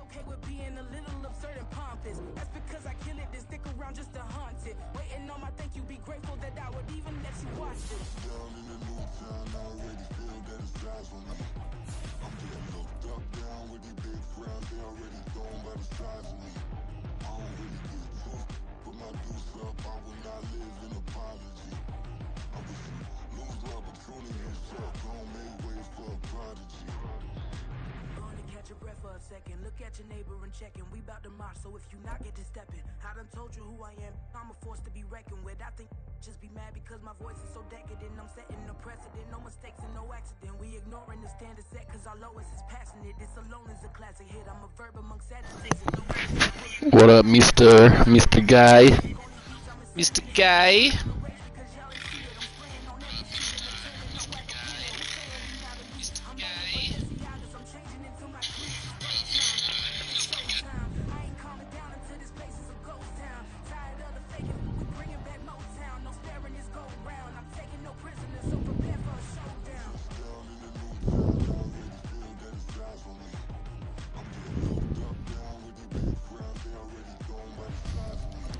okay with being a little absurd and pompous. That's because I kill it, then stick around just to haunt it. Waiting on my thank you, be grateful that I would even let you watch it. Down in the new town, I already feel that it's eyes on me. I'm getting looked up, down with these big frowns, they already thrown by the size of me. I don't really get too, put my deuce up, I will not live in apology. I wish you lose the opportunity and shut, don't make way for a prodigy. Catch your breath for a second. Look at your neighbor and check him. We bout to march, so if you not get to stepping, I done told you who I am. I'm a force to be reckoned with. I think just be mad because my voice is so decadent. I'm setting a precedent. No mistakes and no accident. We ignoring the standard set because our lowest is passionate. This alone is a classic hit. I'm a verb amongst adjectives. What up, Mr. Guy? Mr. Guy?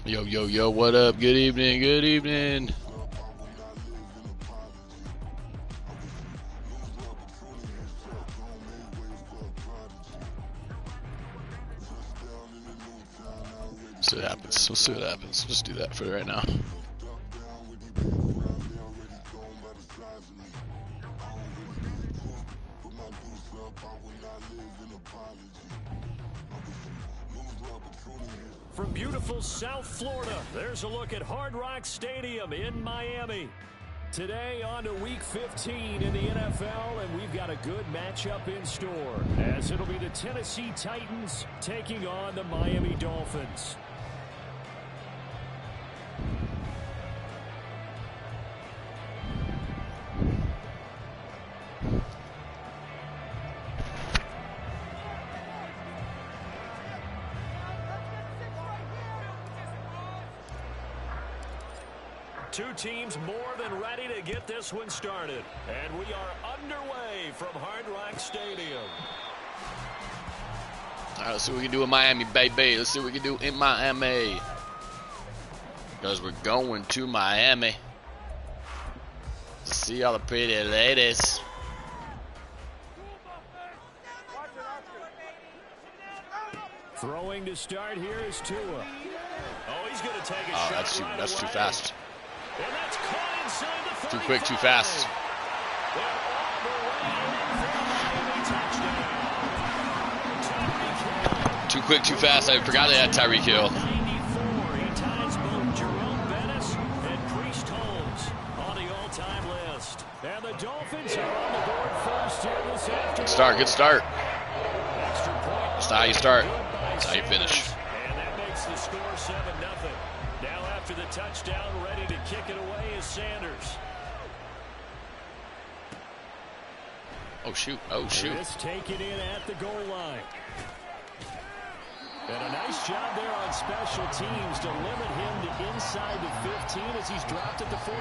Yo, what up? Good evening. We'll see what happens. Just do that for right now. From beautiful South Florida, there's a look at Hard Rock Stadium in Miami. Today on to Week 15 in the NFL, and we've got a good matchup in store, as it'll be the Tennessee Titans taking on the Miami Dolphins. Two teams more than ready to get this one started. And we are underway from Hard Rock Stadium. All right, let's see what we can do in Miami, baby. Let's see what we can do in Miami. Because we're going to Miami. See all the pretty ladies. Throwing to start here is Tua. Oh, he's going to take a shot. That's too fast. And that's caught inside the too quick, too fast. Too quick, too fast. I forgot they had Tyreek Hill. He ties both Jerome Bettis and Priest Holmes on the all-time list. And the Dolphins are on the board first here this afternoon. Good start. That's not how you start. That's how you finish. And that makes the score 7-0. Now after the touchdown, ready to kick it away is Sanders. Oh, shoot. Just take it in at the goal line. And a nice job there on special teams to limit him to inside the 15 as he's dropped at the 14.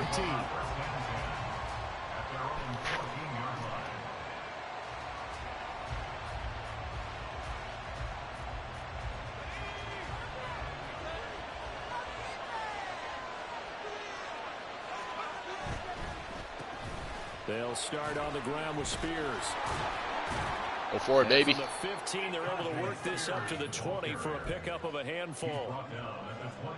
They'll start on the ground with Spears. Go for it, baby. From the 15, they're able to work this up to the 20 for a pickup of a handful.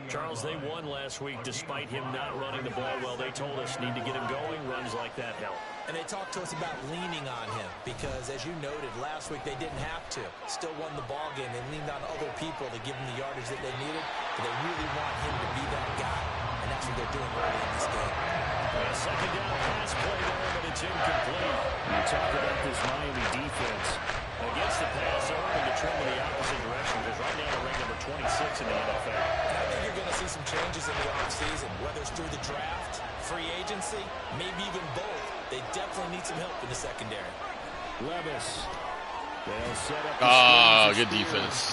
Charles, they won last week despite him not running the ball well. They told us need to get him going. Runs like that help. And they talked to us about leaning on him because, as you noted, last week they didn't have to. Still won the ball game. They leaned on other people to give them the yardage that they needed. But they really want him to be that guy, and that's what they're doing early in this game. A second down pass play there, but it's incomplete. You talk about this Miami defense. Against the pass, they're hoping to trend in the opposite direction because right now they're ranked number 26 in the NFL. I think you're going to see some changes in the offseason, whether it's through the draft, free agency, maybe even both. They definitely need some help in the secondary. Levis. They'll set up good defense.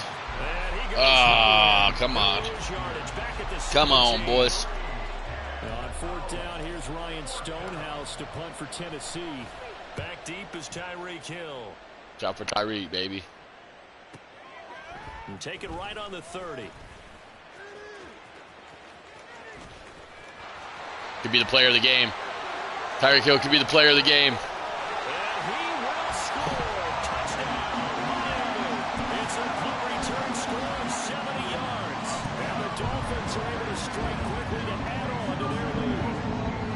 Come on. Come on, boys. On fourth down, here's Ryan Stonehouse to punt for Tennessee. Back deep is Tyreek Hill. Job for Tyreek, baby. And take it right on the 30. Could be the player of the game. Tyreek Hill could be the player of the game. And he will score. Touchdown, Miami. It's a punt return score of 70 yards. And the Dolphins are able to strike quickly to add on to their lead.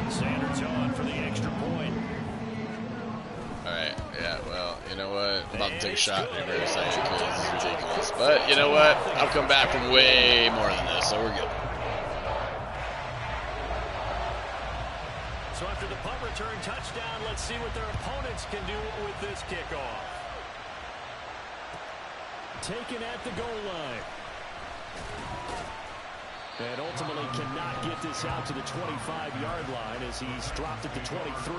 Sanders on for the extra point. All right, yeah, well, you know what? I'm about to take a shot here very second because this is ridiculous. But you know what? I'll come back from way more than this, so we're good. So after the punt return touchdown, let's see what their opponents can do with this kickoff. Taken at the goal line. And ultimately cannot get this out to the 25-yard line as he's dropped it to 23.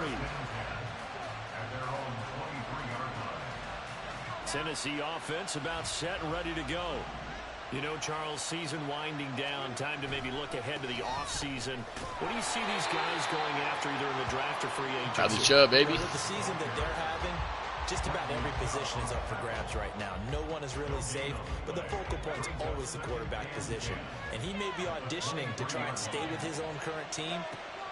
Tennessee offense about set and ready to go. You know, Charles, season winding down, time to maybe look ahead to the offseason. What do you see these guys going after either in the draft or free agency? How's the Chubb, baby? With the season that they're having, just about every position is up for grabs right now. No one is really safe, but the focal point's always the quarterback position. And he may be auditioning to try and stay with his own current team.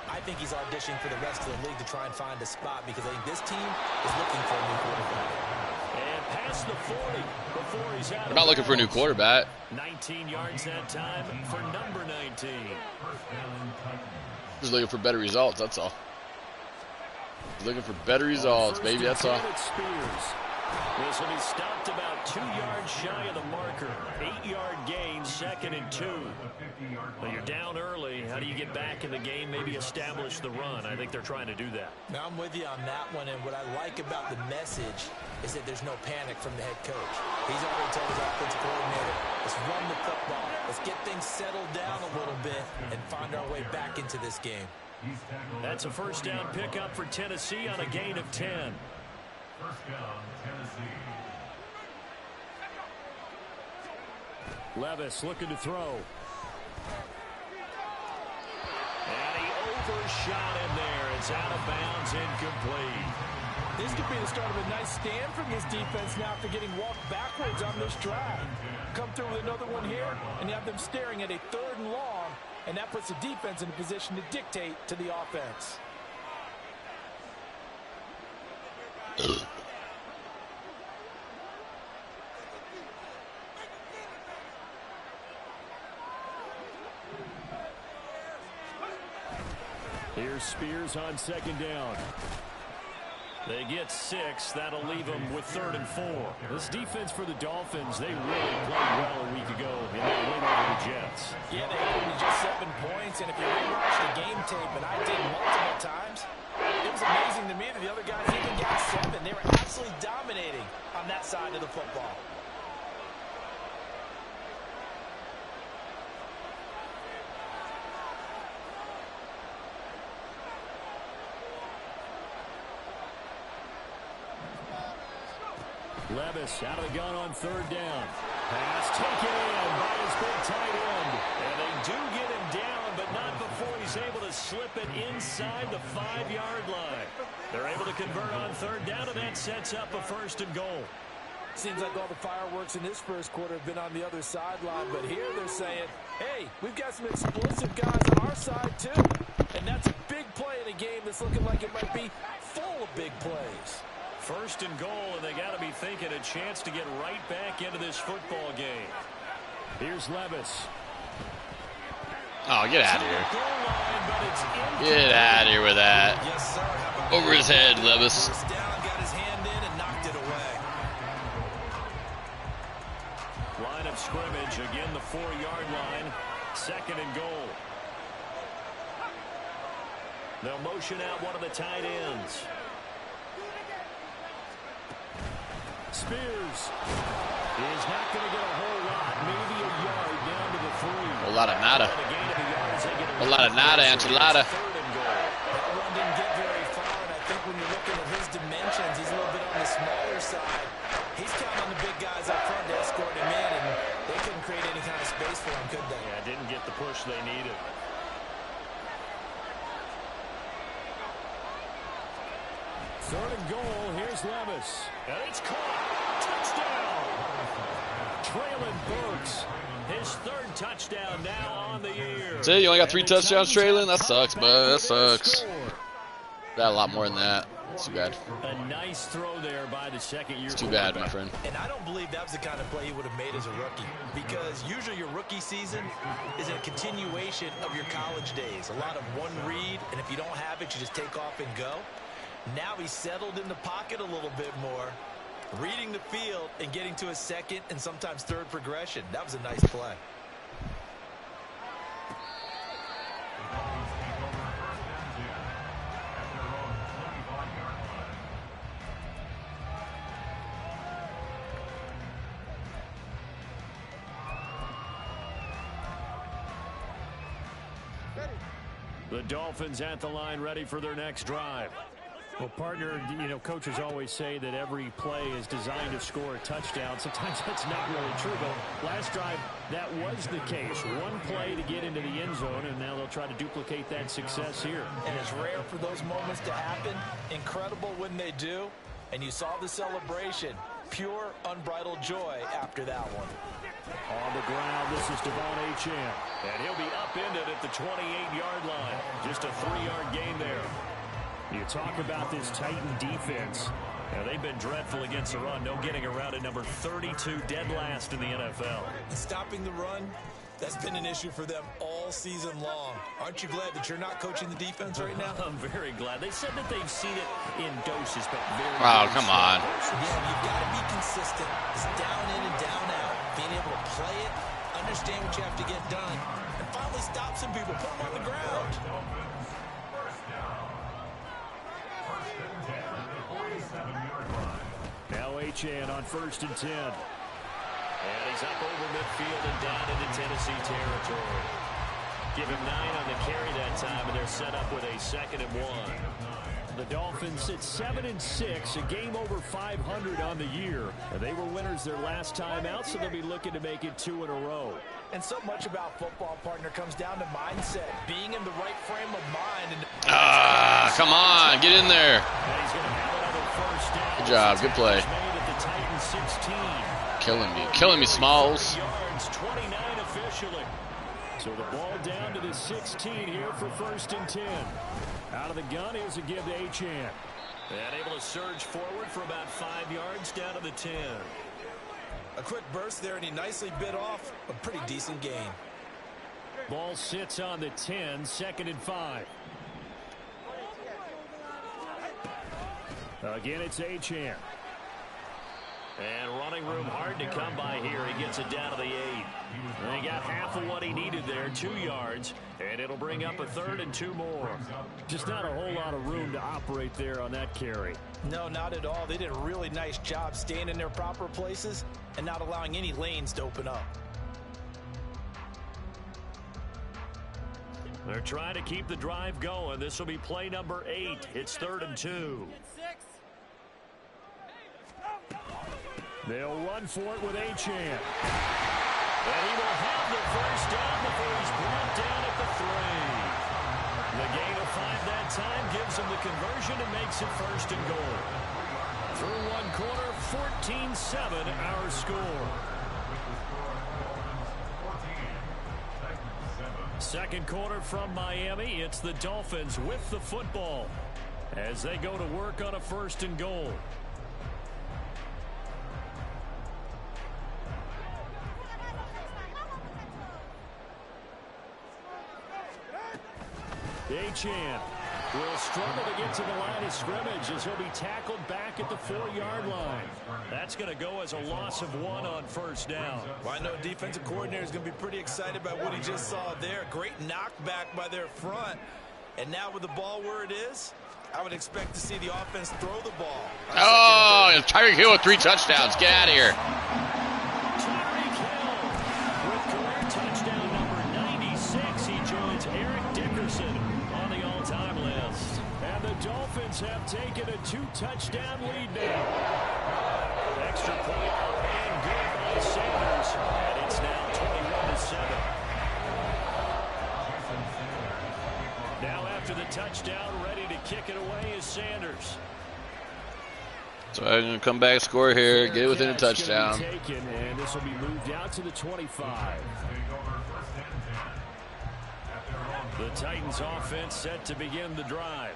I think he's auditioning for the rest of the league to try and find a spot because I think this team is looking for a new quarterback. And past the 40 before he's out. I'm not looking for a new quarterback. 19 yards that time for number 19. Just looking for better results, that's all. Looking for better results, baby, that's all. This will be stopped about 2 yards shy of the marker. 8-yard gain, 2nd and 2. Well, you're down early. How do you get back in the game, maybe establish the run? I think they're trying to do that. Now, I'm with you on that one, and what I like about the message is that there's no panic from the head coach. He's already told his offensive coordinator, let's run the football, let's get things settled down a little bit and find our way back into this game. That's a first down pickup for Tennessee on a gain of 10. First down, Tennessee. Levis looking to throw. And he overshot him there. It's out of bounds, incomplete. This could be the start of a nice stand from this defense now after getting walked backwards on this drive. Come through with another one here, and you have them staring at a 3rd and long, and that puts the defense in a position to dictate to the offense. Here's Spears on 2nd down. They get 6. That'll leave them with 3rd and 4. This defense for the Dolphins, they really played well a week ago in their win over the Jets. Yeah, they held to just 7 points, and if you rewatch the game tape, and I did multiple times, it was amazing to me that the other guys even got 7. They were absolutely dominating on that side of the football. Levis out of the gun on 3rd down. Pass taken in by his big tight end. And they do get him down, but not before he's able to slip it inside the 5-yard line. They're able to convert on 3rd down, and that sets up a 1st and goal. Seems like all the fireworks in this first quarter have been on the other sideline, but here they're saying, hey, we've got some explosive guys on our side too. And that's a big play in a game that's looking like it might be full of big plays. 1st and goal, and they got to be thinking a chance to get right back into this football game. Here's Levis. Oh, get out of here. Get out of here with that. Yes, sir. Over his head, Levis. First down, got his hand in and knocked it away. Line of scrimmage, again the 4-yard line. 2nd and goal. They'll motion out one of the tight ends. Spears is not going to get a whole lot, maybe a yard down to the 3. A whole lot of nada. A lot of nada, enchilada. That one didn't get very far, and I think when you're looking at his dimensions, he's a little bit on the smaller side. He's counting on the big guys up front to escort him in, and they couldn't create any kind of space for him, could they? Yeah, didn't get the push they needed. Third and goal, here's Levis. And it's caught. Touchdown. Traylon Burks. His third touchdown now on the year. See, you only got 3 touchdowns, Traylon? That sucks, bud. That sucks. Got a lot more than that. It's too bad. A nice throw there by the second-year. It's too bad, my friend. And I don't believe that was the kind of play he would have made as a rookie, because usually your rookie season is a continuation of your college days. A lot of one read, and if you don't have it, you just take off and go. Now he's settled in the pocket a little bit more, reading the field and getting to a second and sometimes third progression. That was a nice play. The Dolphins at the line, ready for their next drive. Well, partner, you know, coaches always say that every play is designed to score a touchdown. Sometimes that's not really true, but last drive, that was the case. One play to get into the end zone, and now they'll try to duplicate that success here. And it's rare for those moments to happen. Incredible when they do. And you saw the celebration. Pure, unbridled joy after that one. On the ground, this is Devon Achane. And he'll be upended at the 28-yard line. Just a 3-yard gain there. You talk about this Titan defense. Now, they've been dreadful against the run. No getting around at number 32, dead last in the NFL. Stopping the run, that's been an issue for them all season long. Aren't you glad that you're not coaching the defense right now? I'm very glad. They said that they've seen it in doses, but very Come on. Yeah, you've got to be consistent. It's down in and down out. Being able to play it, understand what you have to get done, and finally stop some people, put them on the ground. Now Achane on 1st and 10. And he's up over midfield and down into Tennessee territory. Give him 9 on the carry that time, and they're set up with a 2nd and 1. The Dolphins sit 7-6, a game over 500 on the year. And they were winners their last time out, so they'll be looking to make it 2 in a row. And so much about football, partner, comes down to mindset, being in the right frame of mind. And Come on, get in there. And he's going to have another first down. Good job, good play. Made at the Titans 16. Killing me, Smalls. Yards, 29 officially. So the ball down to the 16 here for 1st and 10. Out of the gun, here's a give to Achane. And able to surge forward for about 5 yards down to the 10. A quick burst there, and he nicely bit off a pretty decent gain. Ball sits on the 10, 2nd and 5. Again, it's Achane. And running room hard to come by here. He gets it down to the 8. And he got half of what he needed there, 2 yards. And it'll bring up a 3rd and 2 more. Just not a whole lot of room to operate there on that carry. No, not at all. They did a really nice job staying in their proper places and not allowing any lanes to open up. They're trying to keep the drive going. This will be play number 8. It's 3rd and 2. They'll run for it with Achane. And he will have the first down before he's brought down at the 3. The gain of 5 that time gives him the conversion and makes it 1st and goal. Through one quarter, 14-7 our score. Second quarter from Miami. It's the Dolphins with the football as they go to work on a 1st and goal. Achane will struggle to get to the line of scrimmage as he'll be tackled back at the 4-yard line. That's going to go as a loss of 1 on 1st down. Well, I know defensive coordinator is going to be pretty excited about what he just saw there. Great knockback by their front. And now with the ball where it is, I would expect to see the offense throw the ball. Oh, Tyreek Hill with 3 touchdowns. Get out of here. Tyreek Hill with career touchdown number 96. He joins Eric Dickerson on the all-time list. And the Dolphins have taken a 2-touchdown lead now. Extra point and good by Sanders. And it's now 21-7. Now after the touchdown, ready to kick it away is Sanders. So I'm going to come back, score here, get it within a touchdown. And this will be moved out to the 25. The Titans offense set to begin the drive.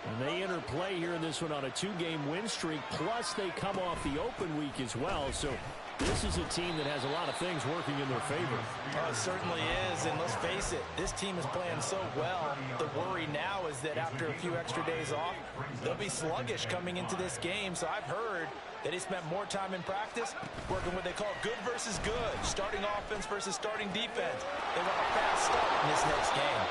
And they enter play here in this one on a 2-game win streak, plus they come off the open week as well. So this is a team that has a lot of things working in their favor. Oh, it certainly is, and let's face it, this team is playing so well. The worry now is that after a few extra days off, they'll be sluggish coming into this game. So I've heard that they spent more time in practice working what they call good versus good, starting offense versus starting defense. They want a fast start in this next game.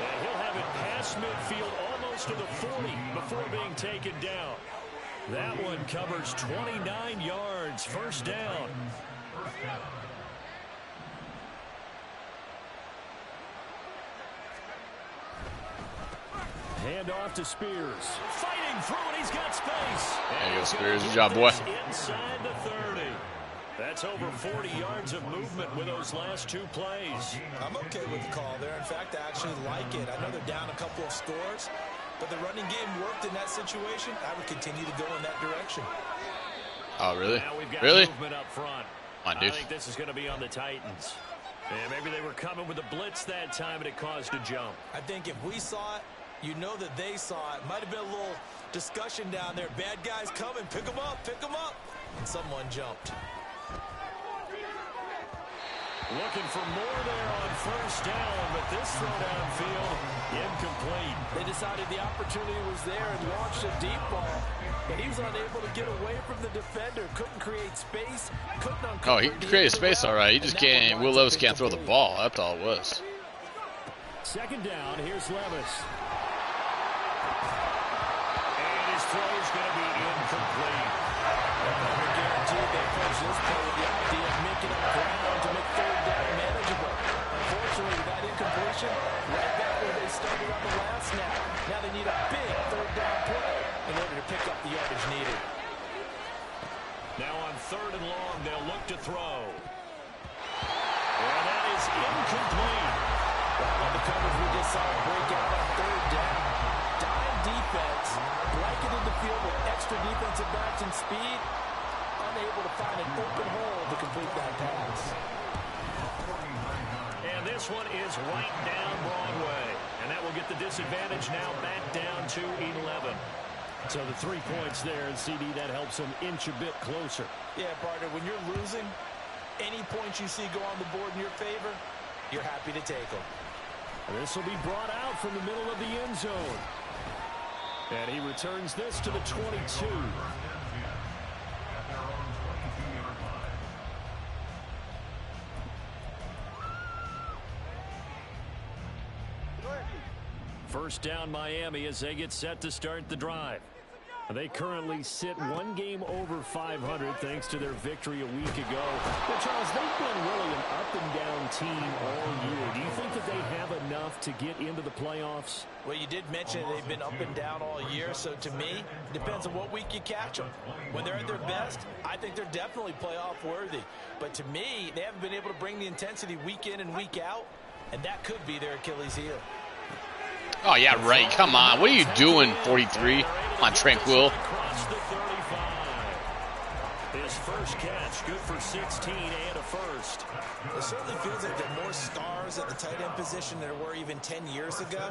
And he'll have it past midfield almost to the 40 before being taken down. That one covers 29 yards, first down. Hand off to Spears. Fighting through it, he's got space. There you go, Spears. Good job, boy. Inside the 30. That's over 40 yards of movement with those last 2 plays. I'm okay with the call there. In fact, I actually like it. I know they're down a couple of scores, but the running game worked in that situation. I would continue to go in that direction. Oh, really? Now we've got Really? movement up front. Come on, dude. I think this is going to be on the Titans. And maybe they were coming with a blitz that time and it caused a jump. I think if we saw it, you know that they saw it. Might have been a little discussion down there. Bad guys coming. Pick them up. Pick them up. And someone jumped. Looking for more there on first down, but this throw downfield, incomplete. They decided the opportunity was there and launched a deep ball, but he was unable to get away from the defender. Couldn't create space. Couldn't uncover. Oh, he created space all right. He just can't. Will Levis can't throw the ball. That's all it was. Second down. Here's Levis. And his throw is going to be incomplete. They're guaranteed they approach this play with the idea of making up ground to make third down manageable. Unfortunately, that incompletion right back where they started on the last snap. Now they need a big third down play in order to pick up the yardage needed. Now on third and long, they'll look to throw. And that is incomplete. Well, the coverage we just saw break out on third down. Dime defense, blanketed the field with extra defensive backs and speed, unable to find an open hole to complete that pass. And this one is right down Broadway. And that will get the disadvantage now back down to 11. So the 3 points there, and CD, that helps them inch a bit closer. Yeah, partner, when you're losing, any points you see go on the board in your favor, you're happy to take them. And this will be brought out from the middle of the end zone. And he returns this to the 22. First down Miami as they get set to start the drive. They currently sit 1 game over 500 thanks to their victory a week ago. But Charles, they've been really an up-and-down team all year. Do you think that they have enough to get into the playoffs? Well, you did mention they've been up and down all year, so to me, it depends on what week you catch them. When they're at their best, I think they're definitely playoff worthy. But to me, they haven't been able to bring the intensity week in and week out, and that could be their Achilles heel. Oh, yeah, right. Come on. What are you doing, 43? Come on, Tranquil. Across the 35. His first catch, good for 16 and a first. It certainly feels like there are more stars at the tight end position than there were even 10 years ago.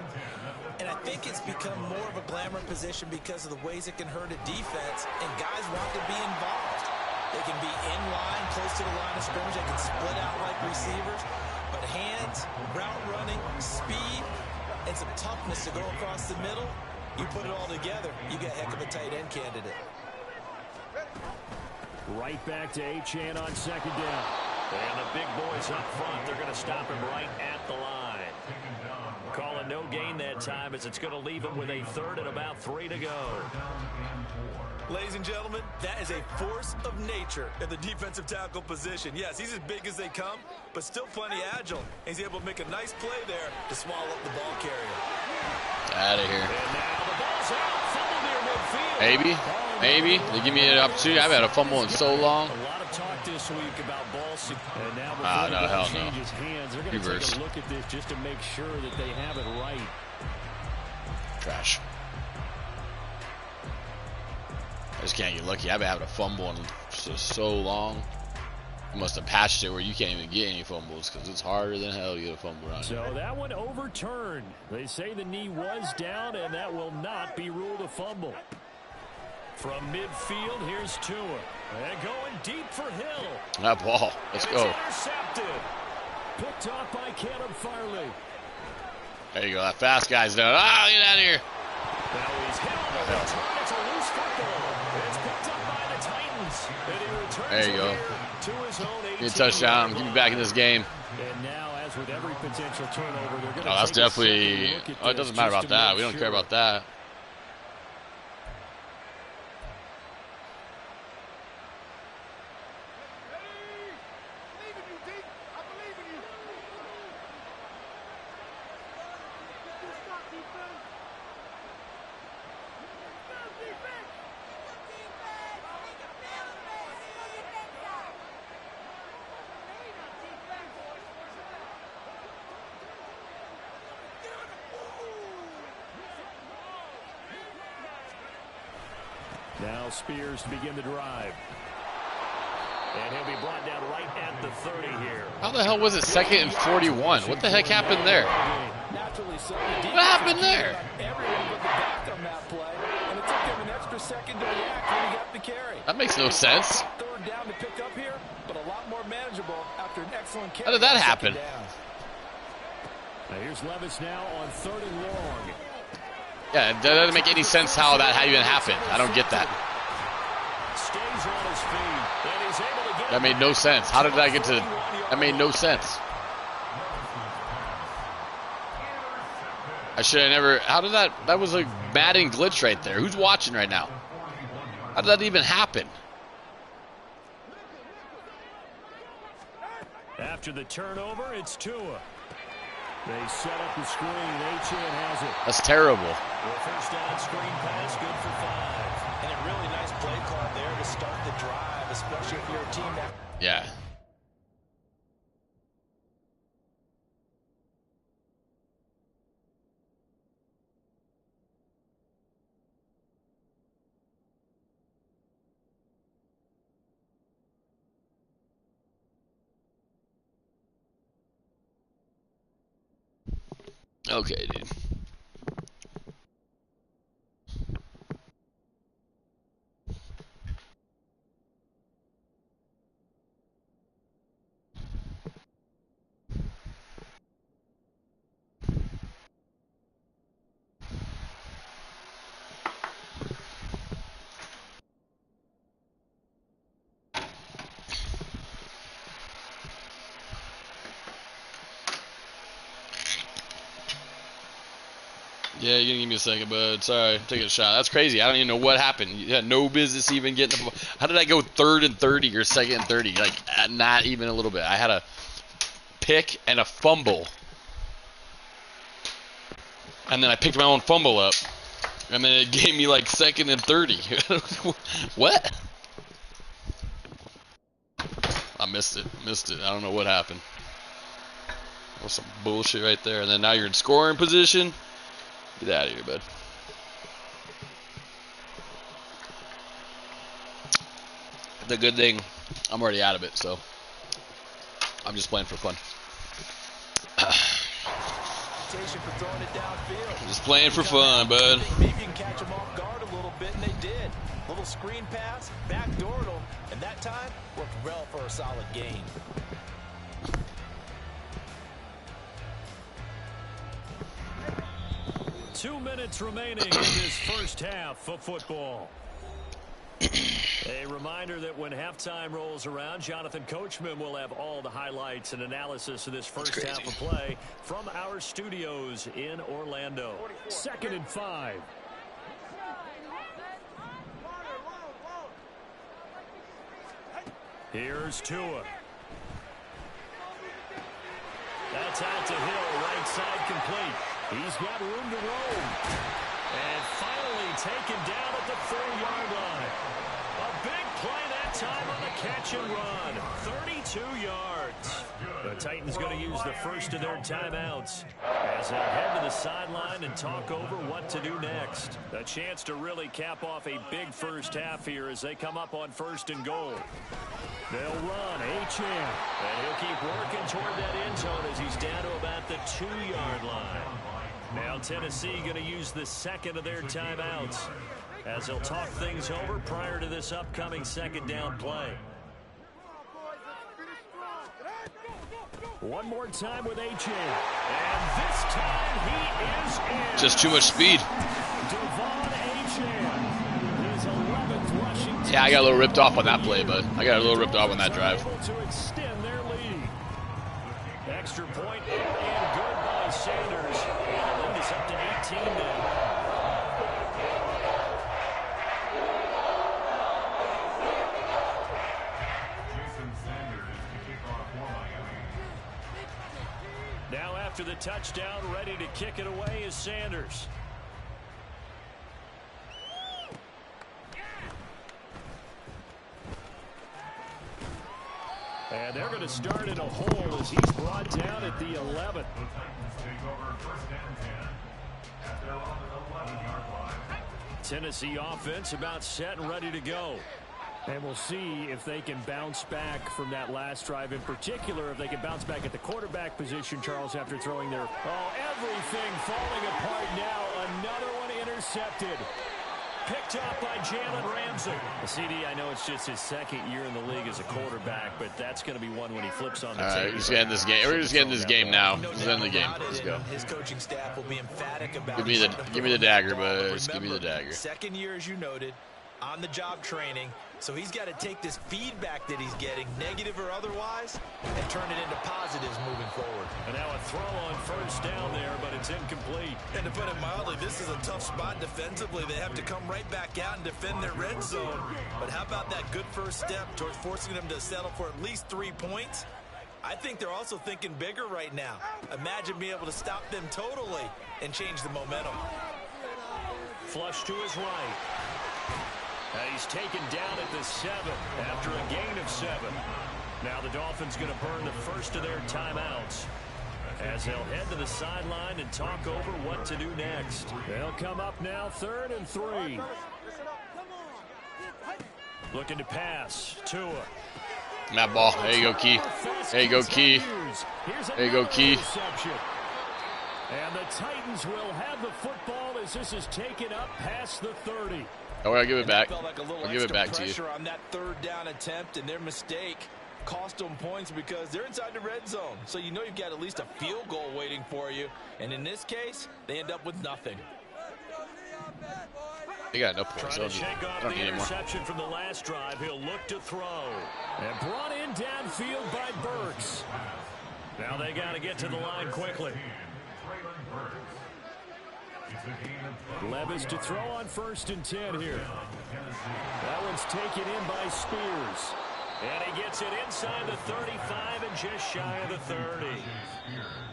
And I think it's become more of a glamour position because of the ways it can hurt a defense, and guys want to be involved. They can be in line, close to the line of scrimmage. They can split out like receivers. But hands, route running, speed, and some toughness to go across the middle, you put it all together, you get a heck of a tight end candidate. Right back to Achane on second down. And the big boys up front, they're going to stop him right at the line. Calling no gain that time as it's going to leave him with a third and about 3 to go. Ladies and gentlemen, that is a force of nature in the defensive tackle position. Yes, he's as big as they come, but still plenty agile. He's able to make a nice play there to swallow up the ball carrier. Out of here. And now the ball's out, fumble near midfield. Maybe. They give me an opportunity. I've had a fumble in so long. A lot of talk this week about ball security. And now no, before hell the no. changes hands, they're going to Reverse. take a look at this just to make sure that they have it right. Trash. I just can't get lucky. I've been having a fumble in so long. You must have patched it where you can't even get any fumbles because it's harder than hell to get a fumble around here. So that one overturned. They say the knee was down, and that will not be ruled a fumble. From midfield, here's Tua. And going deep for Hill. That ball. Let's go. Intercepted. Picked off by Caleb Farley. There you go. That fast guy's down. Ah, get out of here. Now he's hit on the return. It's a loose football. It's picked up by the Titans. And he returns there you go. To his own 18. Get a touchdown. Get me back in this game. And now, as with every potential turnover, they're going to that's definitely. Oh, it doesn't matter about that. We don't care about that. Now Spears to begin the drive. And he'll be brought down right at the 30 here. How the hell was it 2nd and 41? What the heck happened there? What happened there? That makes no sense. How did that happen? Now here's Levis now on 3rd and long. Yeah, it doesn't make any sense how that even happened. I don't get that. Stays on his feet, and he's able to get that made no sense. How did I get to... That made no sense. I should have never... How did that... That was a Madden glitch right there. Who's watching right now? How did that even happen? After the turnover, it's Tua. They set up the screen. Achane has it. That's terrible. The first down screen pass, good for 5. And a really nice play call there to start the drive, especially if you're a team that... Yeah. Okay, dude. Yeah, you're gonna give me a second, bud. Sorry, take a shot. That's crazy. I don't even know what happened. You had no business even getting the ball. How did I go 3rd and 30 or 2nd and 30? Like, not even a little bit. I had a pick and a fumble. And then I picked my own fumble up. And then it gave me like 2nd and 30. What? I missed it. I don't know what happened. That was some bullshit right there. And then now you're in scoring position. Get out of here, bud. The good thing, I'm already out of it, so I'm just playing for fun. Just playing for fun, bud. Maybe you can catch them off guard a little bit, and they did. Little screen pass, backdoored them, and that time worked well for a solid gain. Two minutes remaining in this first half of football. A reminder that when halftime rolls around, Jonathan Coachman will have all the highlights and analysis of this first half of play from our studios in Orlando. 2nd and 5. Here's Tua. That's out to Hill, right side complete. He's got room to roam. And finally taken down at the 4-yard line. A big play that time on the catch and run. 32 yards. The Titans going to use the first of their timeouts as they head to the sideline and talk over what to do next. A chance to really cap off a big first half here as they come up on 1st and goal. They'll run Achane, and he'll keep working toward that end zone as he's down to about the 2-yard line. Now Tennessee going to use the second of their timeouts as they'll talk things over prior to this upcoming second down play. One more time with Achane, and this time he is in. Just too much speed. Yeah, I got a little ripped off on that play, but I got a little ripped off on that drive. To extend their lead. Extra point and good by Sanders. And the lead is up to 18 now. Now after the touchdown, ready to kick it away is Sanders. And they're going to start in a hole as he's brought down at the 11. Tennessee offense about set and ready to go. And we'll see if they can bounce back from that last drive. In particular, if they can bounce back at the quarterback position, Charles, after throwing their... Oh, everything falling apart now. Another one intercepted. Picked up by Jalen Ramsey. CD, I know it's just his second year in the league as a quarterback, but that's going to be one when he flips on the table. All right, just getting this game. We're just getting this game now. Just end the game. Let's go. His coaching staff will be emphatic about Give me the dagger, but just give me the dagger. Second year, as you noted, on the job training. So he's got to take this feedback that he's getting, negative or otherwise, and turn it into positives moving forward. And now a throw on 1st down there, but it's incomplete. And to put it mildly, this is a tough spot defensively. They have to come right back out and defend their red zone. But how about that good first step towards forcing them to settle for at least 3 points? I think they're also thinking bigger right now. Imagine being able to stop them totally and change the momentum. Flush to his right. He's taken down at the 7 after a gain of 7. Now the Dolphins going to burn the first of their timeouts as they'll head to the sideline and talk over what to do next. They'll come up now 3rd and 3. Looking to pass. Tua. Matt ball. There you go, Key. There you go, Key. There you go, Key. And the Titans will have the football as this is taken up past the 30. Oh, I'll give it back. Felt like a little I'll give it back to you. pressure on that 3rd down attempt, and their mistake cost them points because they're inside the red zone. So you know you've got at least a field goal waiting for you. And in this case, they end up with nothing. They got no points. Trying to shake off I don't the need anymore. interception from the last drive. He'll look to throw. And brought in downfield by Burks. Now they got to get to the line quickly. Levis to throw on 1st and 10 here. That one's taken in by Spears. And he gets it inside the 35 and just shy of the 30.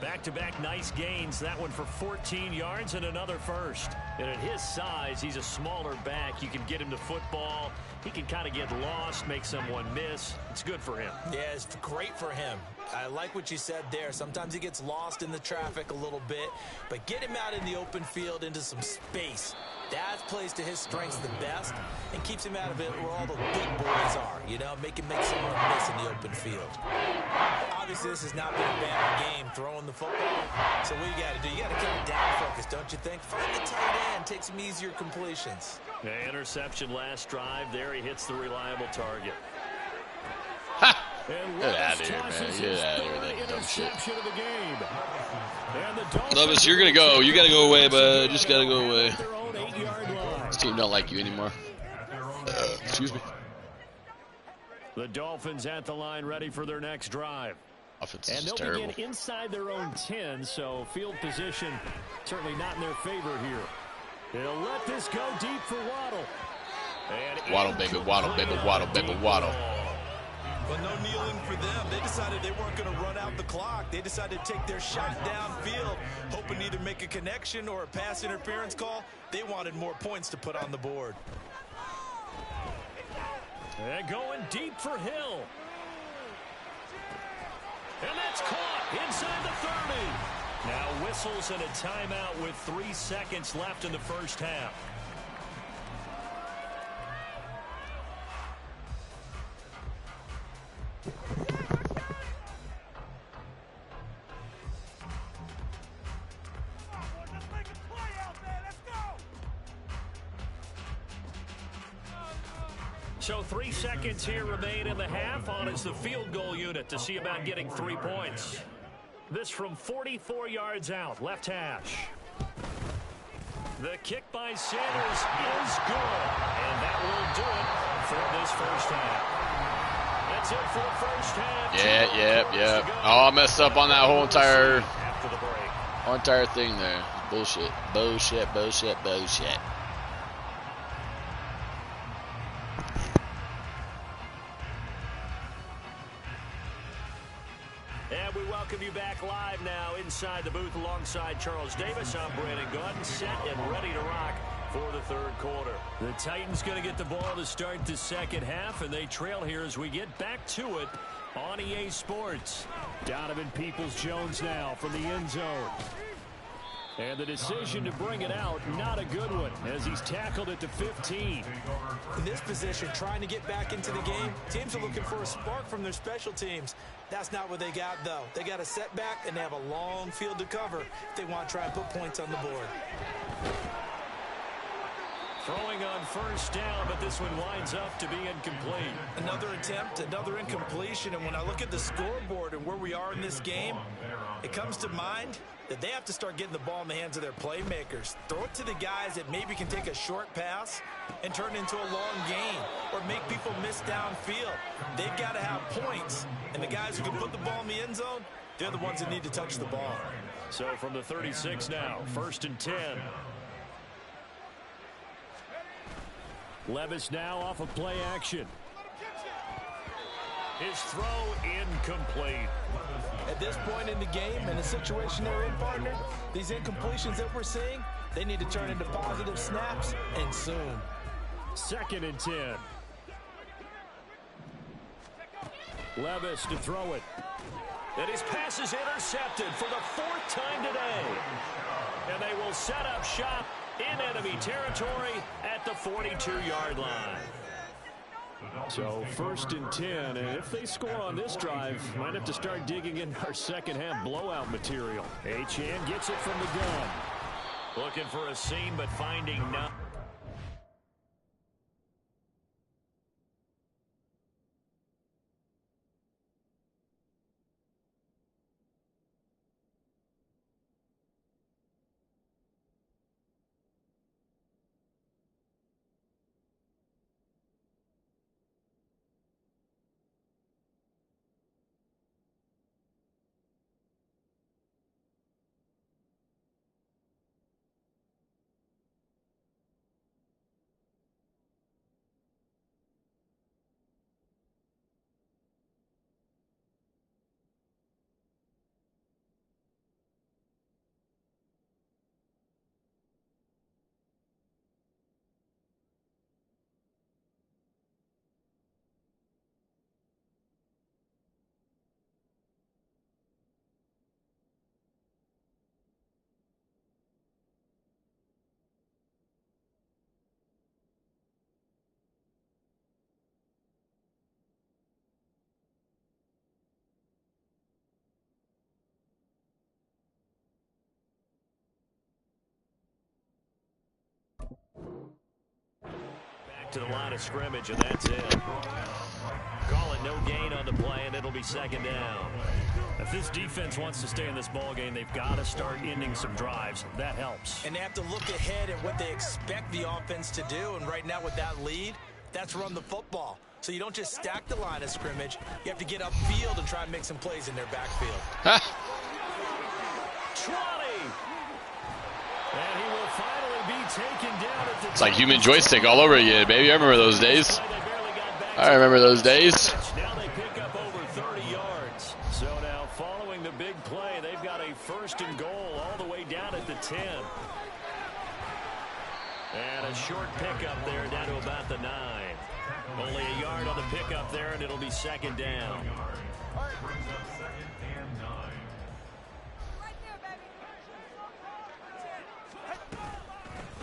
Back-to-back nice gains. That one for 14 yards and another first. And at his size, he's a smaller back. You can get him to football. He can kind of get lost, make someone miss. It's good for him. Yeah, it's great for him. I like what you said there. Sometimes he gets lost in the traffic a little bit, but get him out in the open field into some space. That plays to his strengths the best and keeps him out of it where all the big boys are, you know, make him make someone miss in the open field. Obviously, this has not been a bad game throwing the football. So what you got to do, you got to keep down focus, don't you think? Find the tight end, take some easier completions. Yeah, interception last drive. There he hits the reliable target. Ha! Get out of here, man. Get out of here with that dumb shit. Levis, you're going to go. You got to go away, bud. Just got to go away. This team don't like you anymore. Excuse me. The Dolphins at the line ready for their next drive. Offense and is they'll terrible. begin inside their own 10, so field position certainly not in their favor here. They'll let this go deep for Waddle. And Waddle, baby, Waddle, baby, Waddle, baby, Waddle. But no kneeling for them. They decided they weren't going to run out the clock. They decided to take their shot downfield, hoping to either make a connection or a pass interference call. They wanted more points to put on the board. And going deep for Hill. And that's caught inside the 30. Now whistles and a timeout with 3 seconds left in the first half. So 3 seconds here remain in the half. On is the field goal unit to see about getting 3 points. This from 44 yards out, left hash. The kick by Sanders is good. And that will do it for this first half. That's it for the first half. Yeah. Oh, I messed up on that whole entire thing there. Bullshit. And we welcome you back live now inside the booth alongside Charles Davis. I'm Brandon Gordon, set and ready to rock for the third quarter. The Titans going to get the ball to start the second half, and they trail here as we get back to it on EA Sports. Donovan Peoples-Jones now from the end zone. And the decision to bring it out, not a good one, as he's tackled at the 15. In this position, trying to get back into the game, teams are looking for a spark from their special teams. That's not what they got, though. They got a setback, and they have a long field to cover if they want to try and put points on the board. Throwing on first down, but this one winds up to be incomplete. Another attempt, another incompletion, and when I look at the scoreboard and where we are in this game, it comes to mind that they have to start getting the ball in the hands of their playmakers. Throw it to the guys that maybe can take a short pass and turn it into a long gain or make people miss downfield. They've got to have points, and the guys who can put the ball in the end zone, they're the ones that need to touch the ball. So from the 36 now, 1st and 10. Levis now off of play action. His throw incomplete. At this point in the game and the situation they're in, partner, these incompletions that we're seeing, they need to turn into positive snaps, and soon. 2nd and 10. Levis to throw it. And his pass is intercepted for the 4th time today. And they will set up shop in enemy territory at the 42-yard line. So 1st and 10, and if they score on this drive, might have to start digging in our second half blowout material. Achane gets it from the gun. Looking for a seam, but finding none. To the line of scrimmage, and that's it. Call it no gain on the play, and it'll be 2nd down. If this defense wants to stay in this ball game, they've got to start ending some drives. That helps. And they have to look ahead at what they expect the offense to do, and right now with that lead, that's run the football. So you don't just stack the line of scrimmage. You have to get upfield and try and make some plays in their backfield. 20! And he will finally be taken down at the It's like human joystick all over again, baby. I remember those days. I remember those days. Now they pick up over 30 yards. So now following the big play, they've got a 1st and goal all the way down at the 10. And a short pickup there down to about the 9. Only a yard on the pickup there, and it'll be second down. Brings up second and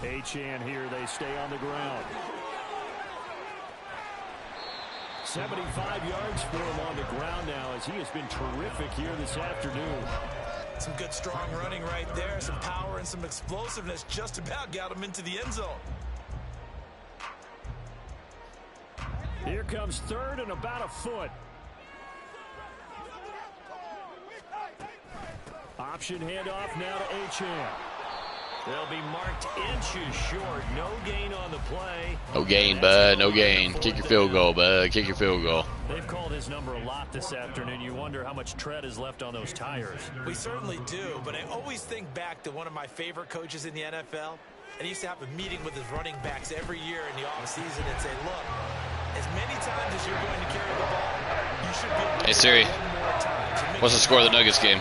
9. Achane here. They stay on the ground. 75 yards for him on the ground now as he has been terrific here this afternoon. Some good strong running right there. Some power and some explosiveness just about got him into the end zone. Here comes third and about a foot. Option handoff now to Achane. They'll be marked inches short. No gain on the play. No gain, bud. No gain. Kick your field goal, bud. Kick your field goal. They've called his number a lot this afternoon. You wonder how much tread is left on those tires. We certainly do, but I always think back to one of my favorite coaches in the NFL. And he used to have a meeting with his running backs every year in the offseason and say, look, as many times as you're going to carry the ball, you should be able to Hey, Siri. one more time. What's the score of the Nuggets game?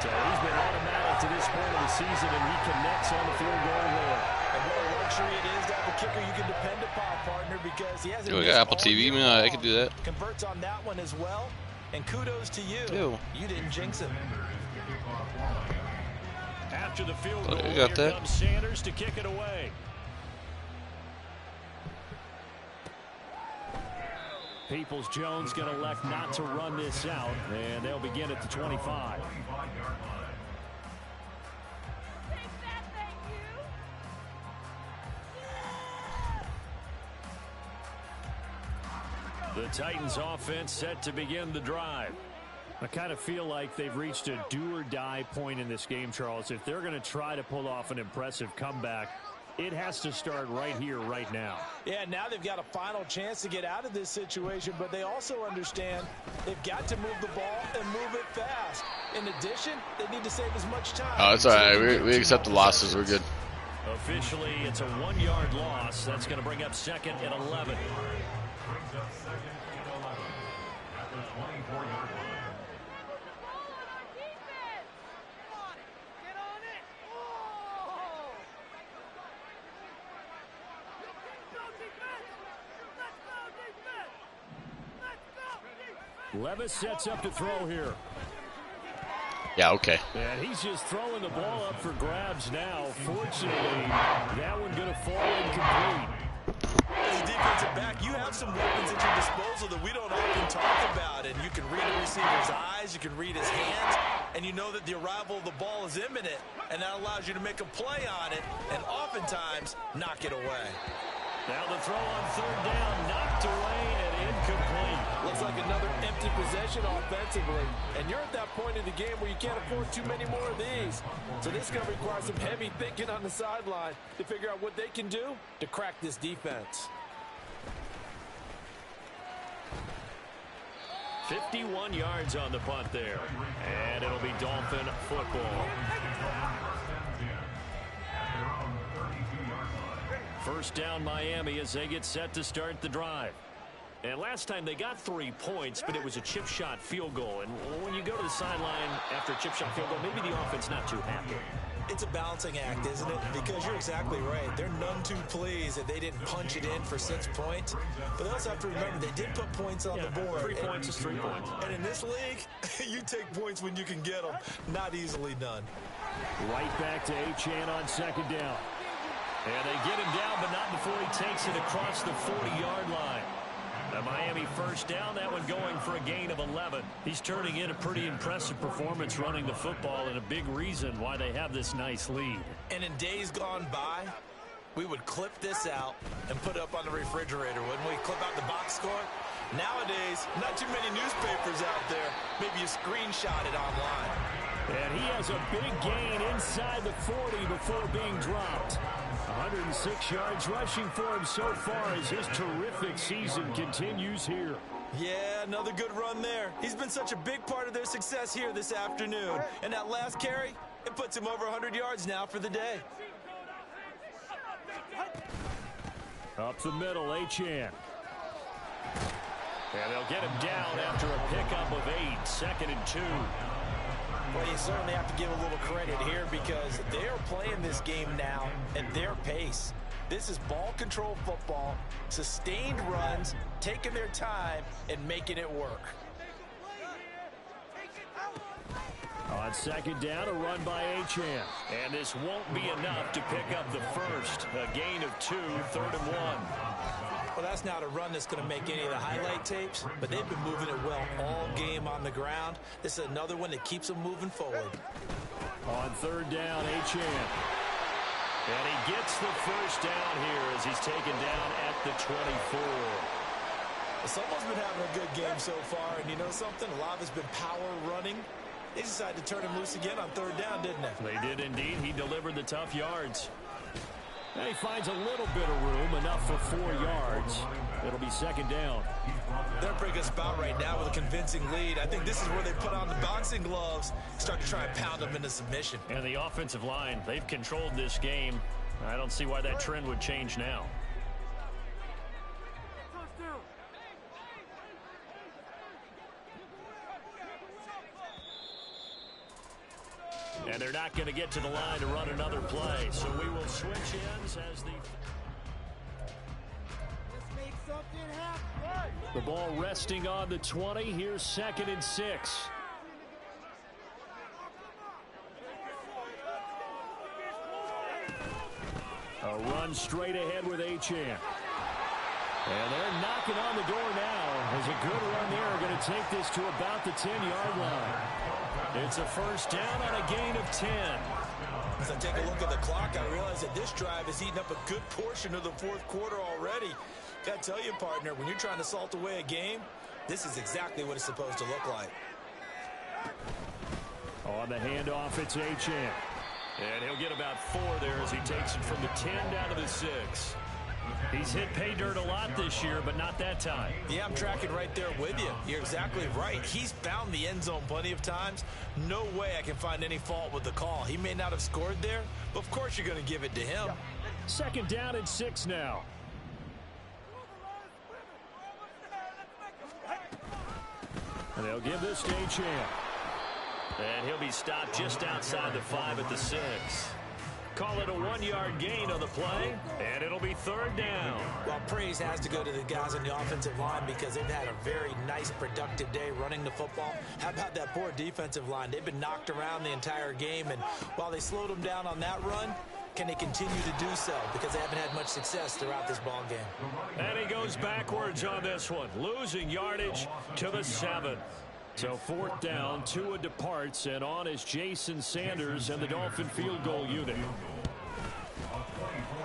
So he's been automatic to this point of the season, and he connects on the field goal there. And what a luxury it is to have a kicker you can depend upon, partner, because he hasn't Yo, we missed got Apple all TV, year man. I long. can do that. Converts on that one as well. And kudos to you. Yo. You didn't jinx him. After the field Oh, goal, you got here that? comes Sanders to kick it away. Peoples-Jones going to elect not to run this out, and they'll begin at the 25. The Titans offense set to begin the drive. I kind of feel like they've reached a do-or-die point in this game, Charles. If they're going to try to pull off an impressive comeback, it has to start right here, right now. Yeah, now they've got a final chance to get out of this situation, but they also understand they've got to move the ball and move it fast. In addition, they need to save as much time. Oh, it's all right. We accept the losses. We're good. Officially, it's a 1-yard loss. That's going to bring up second and 11. Brings up second and 11 at the 24-yard line. Levis sets up to throw here. Yeah, okay. And he's just throwing the ball up for grabs now. Fortunately, that one going to fall incomplete. As a defensive back, you have some weapons at your disposal that we don't often talk about. And you can read a receiver's eyes, you can read his hands, and you know that the arrival of the ball is imminent. And that allows you to make a play on it and oftentimes knock it away. Now the throw on third down, knocked away and incomplete. Looks like another empty possession offensively. And you're at that point in the game where you can't afford too many more of these. So this is going to require some heavy thinking on the sideline to figure out what they can do to crack this defense. 51 yards on the punt there. And it'll be Dolphin football. First down Miami as they get set to start the drive. And last time they got 3 points, but it was a chip shot field goal. And when you go to the sideline after a chip shot field goal, maybe the offense not too happy. It's a balancing act, isn't it? Because you're exactly right. They're none too pleased that they didn't punch it in for 6 points. But they also have to remember they did put points on the board. 3 points is 3 points. And in this league, you take points when you can get them. Not easily done. Right back to Achane on second down. And they get him down, but not before he takes it across the 40-yard line. The Miami first down, that one going for a gain of 11. He's turning in a pretty impressive performance running the football and a big reason why they have this nice lead. And in days gone by, we would clip this out and put it up on the refrigerator, wouldn't we? Clip out the box score. Nowadays, not too many newspapers out there. Maybe you screenshot it online. And he has a big gain inside the 40 before being dropped. 106 yards rushing for him so far as his terrific season continues here. Yeah, another good run there. He's been such a big part of their success here this afternoon. And that last carry, it puts him over 100 yards now for the day. Up the middle, Achane. And they'll get him down after a pickup of 8, 2nd and 2. Well, you certainly have to give a little credit here because they are playing this game now at their pace. This is ball control football, sustained runs, taking their time and making it work. On second down, a run by Achane. And this won't be enough to pick up the first. A gain of 2, 3rd and 1. Well, that's not a run that's going to make any of the highlight tapes, but they've been moving it well all game on the ground. This is another one that keeps them moving forward. On 3rd down, Achane. And he gets the first down here as he's taken down at the 24. Someone's been having a good game so far, and you know something? A lot of it's been power running. They decided to turn him loose again on 3rd down, didn't they? They did indeed. He delivered the tough yards. And he finds a little bit of room, enough for 4 yards. It'll be 2nd down. They're a pretty good spot right now with a convincing lead. I think this is where they put on the boxing gloves, start to try and pound them into submission. And the offensive line, they've controlled this game. I don't see why that trend would change now. And they're not going to get to the line to run another play. So we will switch ends as the ball resting on the 20. Here's 2nd and 6. A run straight ahead with Achane. And they're knocking on the door now. There's a good run there. Going to take this to about the 10-yard line. It's a first down on a gain of 10. As I take a look at the clock, I realize that this drive has eaten up a good portion of the 4th quarter already. Got to tell you, partner, when you're trying to salt away a game, this is exactly what it's supposed to look like. On the handoff, it's Achane. And he'll get about 4 there as he takes it from the 10 down to the 6. He's hit pay dirt a lot this year, but not that time. Yeah, I'm tracking right there with you. You're exactly right. He's found the end zone plenty of times. No way I can find any fault with the call. He may not have scored there, but of course you're going to give it to him. 2nd down and 6 now. And they'll give this to Achane. And he'll be stopped just outside the 5 at the 6. Call it a 1-yard gain on the play, and it'll be 3rd down. Well, praise has to go to the guys on the offensive line because they've had a very nice, productive day running the football. How about that poor defensive line? They've been knocked around the entire game, and while they slowed them down on that run, can they continue to do so? Because they haven't had much success throughout this ball game. And he goes backwards on this one, losing yardage to the 7. So 4th down, Tua departs, and on is Jason Sanders and the Dolphin field goal unit.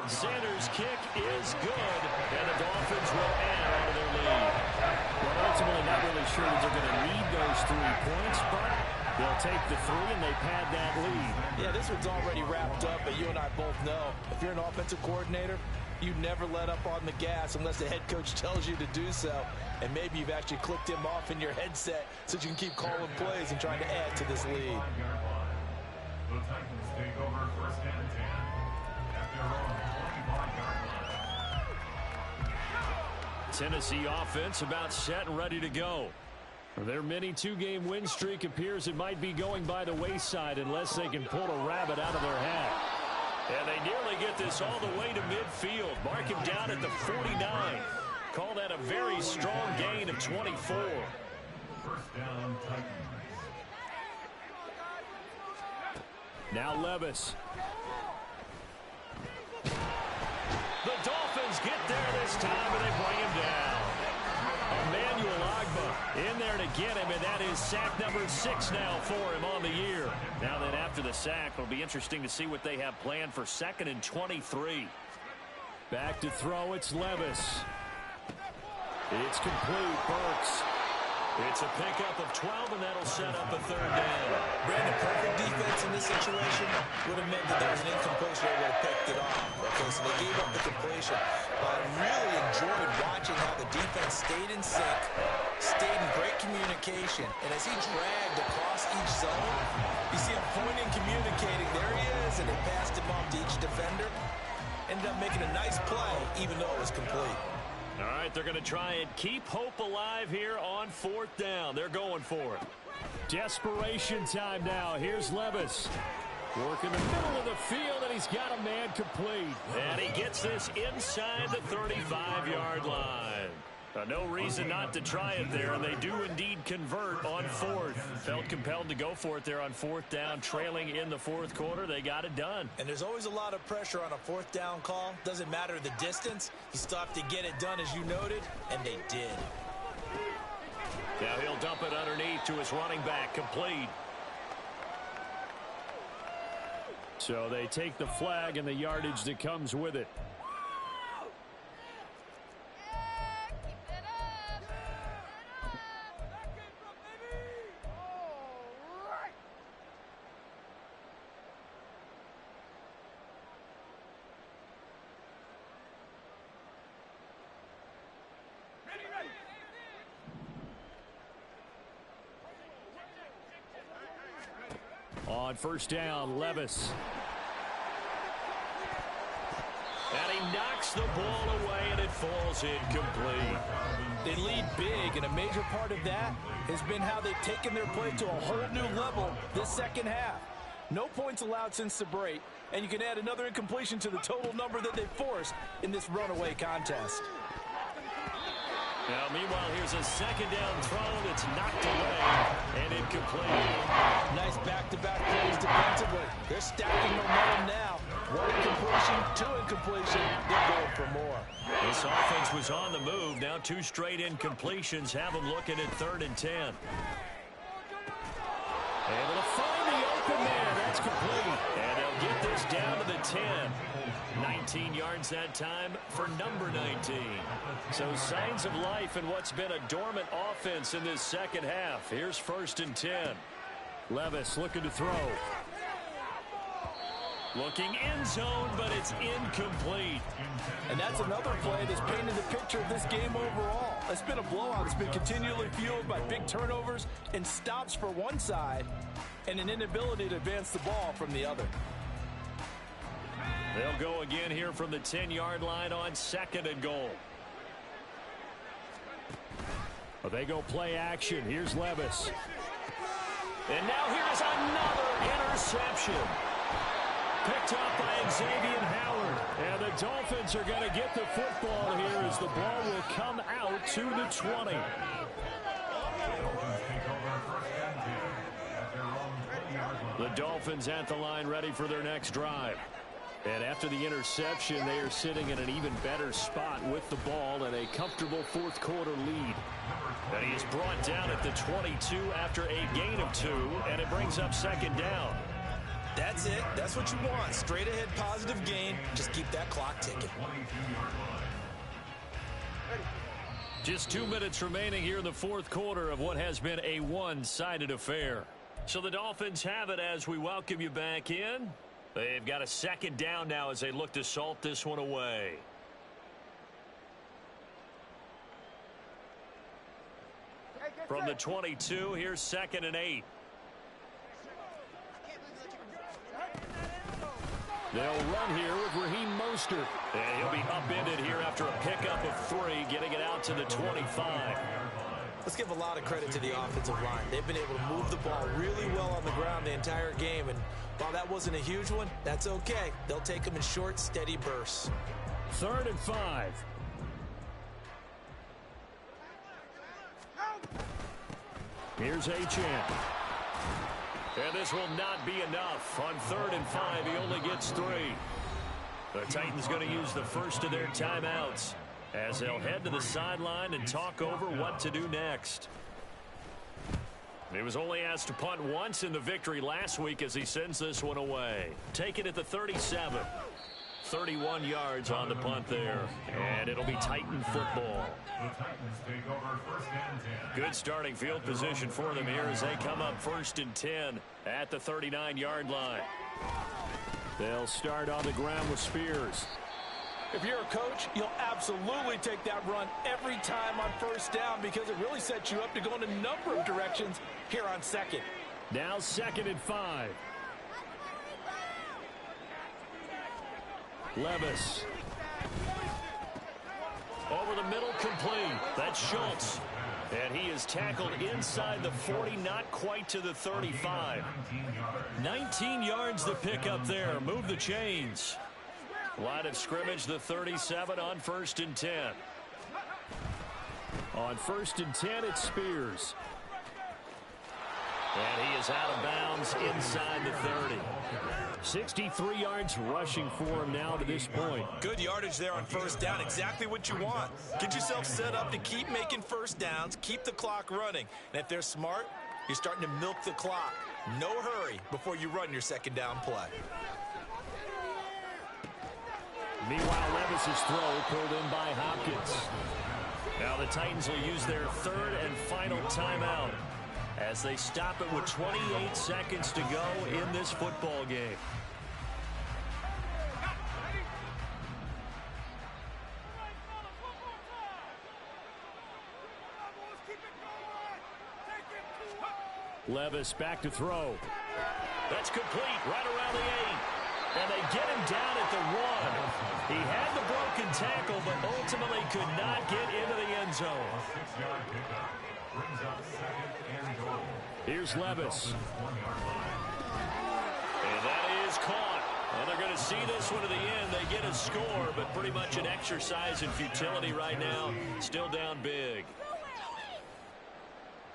Sanders' kick is good, and the Dolphins will add on to their lead. Well, ultimately not really sure that they're going to need those 3 points, but they'll take the 3 and they pad that lead. Yeah, this one's already wrapped up, but you and I both know if you're an offensive coordinator, you never let up on the gas unless the head coach tells you to do so. And maybe you've actually clicked him off in your headset so you can keep calling plays and trying to add to this lead. The Titans take over 1st and 10 at their own 25-yard line. Tennessee offense about set and ready to go. Their mini 2-game win streak appears it might be going by the wayside unless they can pull a rabbit out of their hat. And they nearly get this all the way to midfield. Mark him down at the 49. Call that a very strong gain of 24. 1st down, Titans. Now Levis. The Dolphins get there this time, and they bring him down. Emmanuel Agba in there to get him, and that is sack number 6 now for him on the year. Now then, after the sack, it'll be interesting to see what they have planned for 2nd and 23. Back to throw, it's Levis. It's complete, Burks. It's a pickup of 12, and that'll set up a 3rd down. Brandon, perfect defense in this situation would have meant that there was an incompletion. They would have picked it off. Okay, so they gave up the completion. But I really enjoyed watching how the defense stayed in sync, stayed in great communication. And as he dragged across each zone, you see him pointing, communicating. There he is, and they passed him off to each defender. Ended up making a nice play, even though it was complete. All right, they're going to try and keep hope alive here on 4th down. They're going for it. Desperation time now. Here's Levis. Working the middle of the field, and he's got a man complete. And he gets this inside the 35-yard line. No reason not to try it there, and they do indeed convert on fourth. Felt compelled to go for it there on fourth down, trailing in the fourth quarter. They got it done. And there's always a lot of pressure on a fourth down call. Doesn't matter the distance. You still have to get it done, as you noted, and they did. Now he'll dump it underneath to his running back, complete. So they take the flag and the yardage that comes with it. On first down, Levis. And he knocks the ball away, and it falls incomplete. They lead big, and a major part of that has been how they've taken their play to a whole new level this second half. No points allowed since the break, and you can add another incompletion to the total number that they forced in this runaway contest. Now, meanwhile, here's a second down throw that's knocked away and incomplete. Nice back-to-back plays defensively. They're stacking momentum now. One incompletion, two incompletion. They're going for more. This offense was on the move. Now 2 straight incompletions have them looking at 3rd and 10. Able to find the open man. That's complete. And they'll get this down to the 10. 19 yards that time for number 19. So signs of life in what's been a dormant offense in this second half. Here's 1st and 10. Levis looking to throw. Looking end zone, but it's incomplete. And that's another play that's painted the picture of this game overall. It's been a blowout. It's been continually fueled by big turnovers and stops for one side and an inability to advance the ball from the other. They'll go again here from the 10-yard line on 2nd and goal. Well, they go play action. Here's Levis. And now here's another interception. Picked up by Xavier Howard. And the Dolphins are going to get the football here as the ball will come out to the 20. The Dolphins at the line ready for their next drive. And after the interception, they are sitting in an even better spot with the ball and a comfortable fourth quarter lead. And he is brought down at the 22 after a gain of 2, and it brings up 2nd down. That's it. That's what you want. Straight ahead positive gain. Just keep that clock ticking. Just 2 minutes remaining here in the fourth quarter of what has been a one-sided affair. So the Dolphins have it as we welcome you back in. They've got a 2nd down now as they look to salt this one away. From the 22, here's 2nd and 8. They'll run here with Raheem Mostert. And he'll be upended here after a pickup of 3, getting it out to the 25. Let's give a lot of credit to the offensive line. They've been able to move the ball really well on the ground the entire game. And while that wasn't a huge one, that's okay. They'll take them in short, steady bursts. 3rd and 5. Here's Achane. And this will not be enough. On 3rd and 5, he only gets 3. The Titans going to use the first of their timeouts as they'll head to the sideline and talk over what to do next. He was only asked to punt once in the victory last week as he sends this one away. Taken at the 37. 31 yards on the punt there. And it'll be Titan football. The Titans take over 1st and 10. Good starting field position for them here as they come up 1st and 10 at the 39-yard line. They'll start on the ground with Spears. If you're a coach, you'll absolutely take that run every time on 1st down because it really sets you up to go in a number of directions here on 2nd. Now 2nd and 5. Levis. Over the middle, complete. That's Schultz. And he is tackled inside the 40, not quite to the 35. 19 yards to pick up there. Move the chains. Line of scrimmage, the 37 on 1st and 10. On 1st and 10, it's Spears. And he is out of bounds inside the 30. 63 yards rushing for him now to this point. Good yardage there on 1st down. Exactly what you want. Get yourself set up to keep making 1st downs, keep the clock running. And if they're smart, you're starting to milk the clock. No hurry before you run your 2nd down play. Meanwhile, Levis's throw pulled in by Hopkins. Now the Titans will use their 3rd and final timeout as they stop it with 28 seconds to go in this football game. Levis back to throw. That's complete right around the 8. And they get him down at the 1. He had the broken tackle, but ultimately could not get into the end zone. Here's Levis. And that is caught. And they're going to see this one to the end. They get a score, but pretty much an exercise in futility right now. Still down big.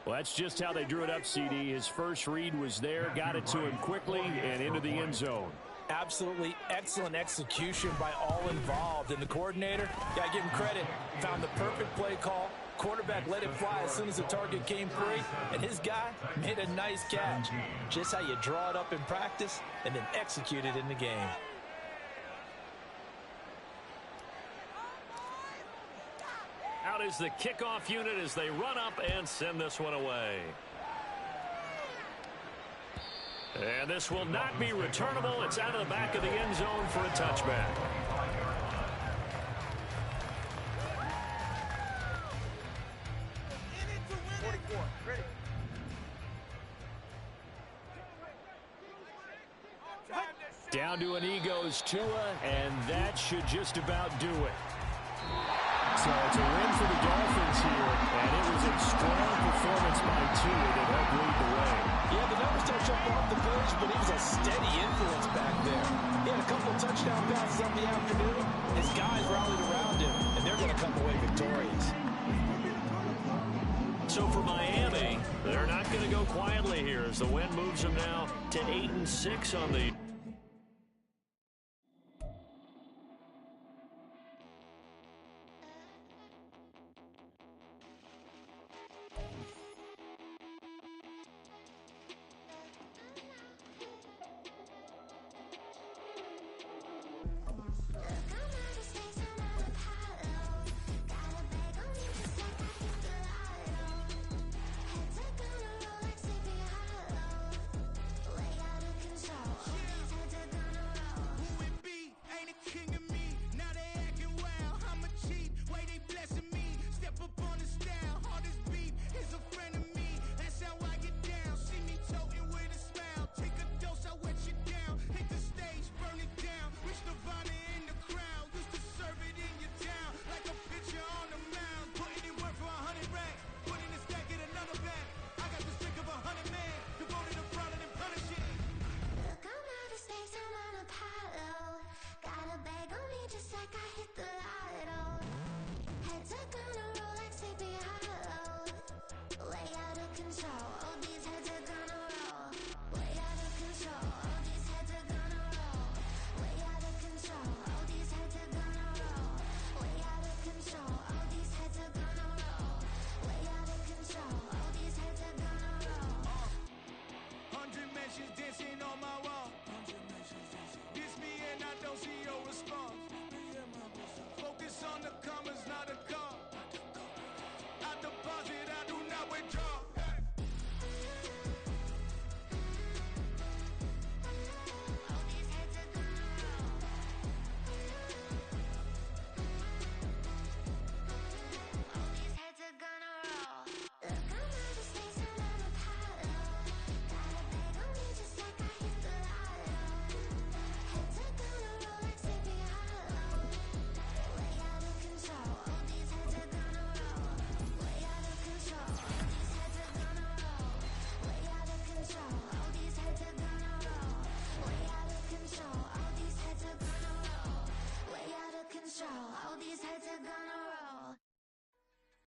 Well, that's just how they drew it up, CD. His first read was there, got it to him quickly, and into the end zone. Absolutely excellent execution by all involved. And the coordinator, gotta give him credit, found the perfect play call. Quarterback let it fly as soon as the target came free, and his guy made a nice catch. Just how you draw it up in practice and then execute it in the game. Out is the kickoff unit as they run up and send this one away. And this will not be returnable. It's out of the back of the end zone for a touchback. Down to an knee goes Tua, and that should just about do it. So it's a win for the Dolphins here, and it was a strong performance by Tua that helped lead the way. Yeah, the numbers don't jump off the page, but he was a steady influence back there. He had a couple of touchdown passes on the afternoon. His guys rallied around him, and they're going to come away victorious. So for Miami, they're not going to go quietly here as the win moves them now to 8-6 on the Focus on the come